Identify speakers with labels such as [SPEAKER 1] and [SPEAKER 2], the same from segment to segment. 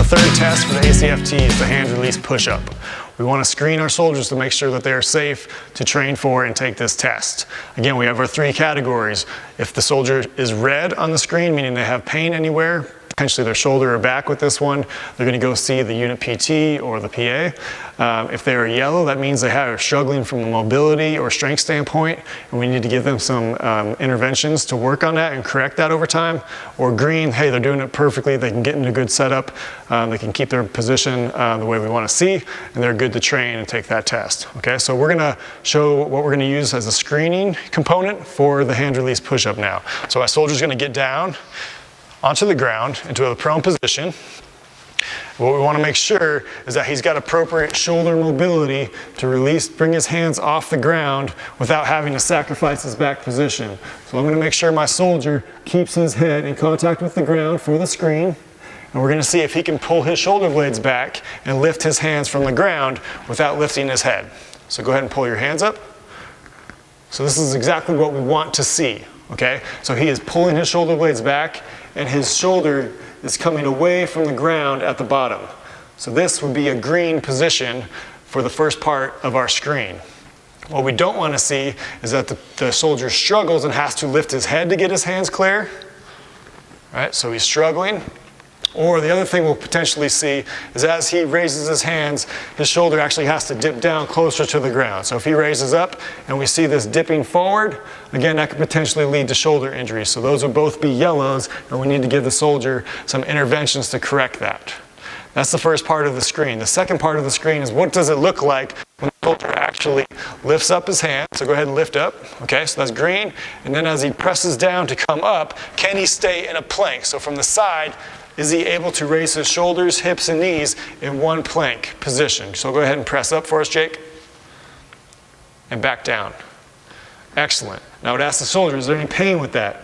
[SPEAKER 1] third test for the ACFT is the hand release push-up. We want to screen our soldiers to make sure that they are safe to train for and take this test. Again, we have our three categories. If the soldier is red on the screen, meaning they have pain anywhere, potentially their shoulder or back with this one, they're going to go see the unit PT or the PA. If they are yellow, that means they are struggling from a mobility or strength standpoint, and we need to give them some interventions to work on that and correct that over time. Or green, hey, they're doing it perfectly, they can get in a good setup, they can keep their position the way we want to see, and they're good to train and take that test. Okay, so we're going to show what we're going to use as a screening component for the hand release push-up now. So our soldier's going to get down onto the ground into a prone position. What we want to make sure is that he's got appropriate shoulder mobility to release, bring his hands off the ground without having to sacrifice his back position. So I'm going to make sure my soldier keeps his head in contact with the ground for the screen, and we're going to see if he can pull his shoulder blades back and lift his hands from the ground without lifting his head. So go ahead and pull your hands up. So this is exactly what we want to see. Okay, so he is pulling his shoulder blades back and his shoulder is coming away from the ground at the bottom. So this would be a green position for the first part of our screen. What we don't want to see is that the soldier struggles and has to lift his head to get his hands clear. Right, so he's struggling. Or the other thing we'll potentially see is as he raises his hands, his shoulder actually has to dip down closer to the ground. So if he raises up and we see this dipping forward, again, that could potentially lead to shoulder injuries. So those would both be yellows, and we need to give the soldier some interventions to correct that. That's the first part of the screen. The second part of the screen is what does it look like when the soldier actually lifts up his hand. So go ahead and lift up. Okay, so that's green. And then as he presses down to come up, can he stay in a plank? So from the side, is he able to raise his shoulders, hips, and knees in one plank position? So go ahead and press up for us, Jake. And back down. Excellent. Now I would ask the soldier, is there any pain with that?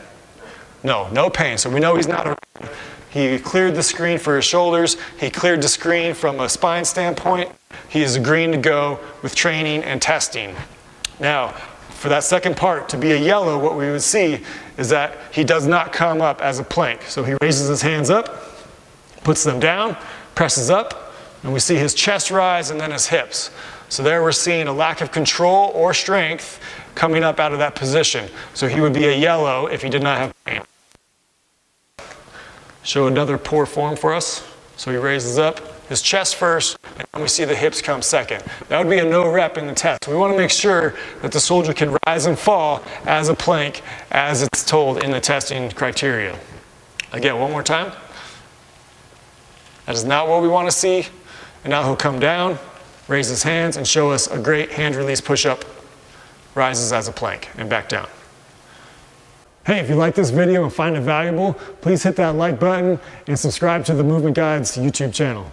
[SPEAKER 1] No, no pain. So we know he's not around. He cleared the screen for his shoulders. He cleared the screen from a spine standpoint. He is agreeing to go with training and testing. Now, for that second part to be a yellow, what we would see is that he does not come up as a plank. So he raises his hands up, puts them down, presses up, and we see his chest rise and then his hips. So there we're seeing a lack of control or strength coming up out of that position. So he would be a yellow if he did not have pain. Show another poor form for us. So he raises up his chest first, and then we see the hips come second. That would be a no rep in the test. We want to make sure that the soldier can rise and fall as a plank as it's told in the testing criteria. Again, one more time. That is not what we want to see. And now he'll come down, raise his hands, and show us a great hand release push-up, rises as a plank, and back down. Hey, if you like this video and find it valuable, please hit that like button and subscribe to the Movement Guides YouTube channel.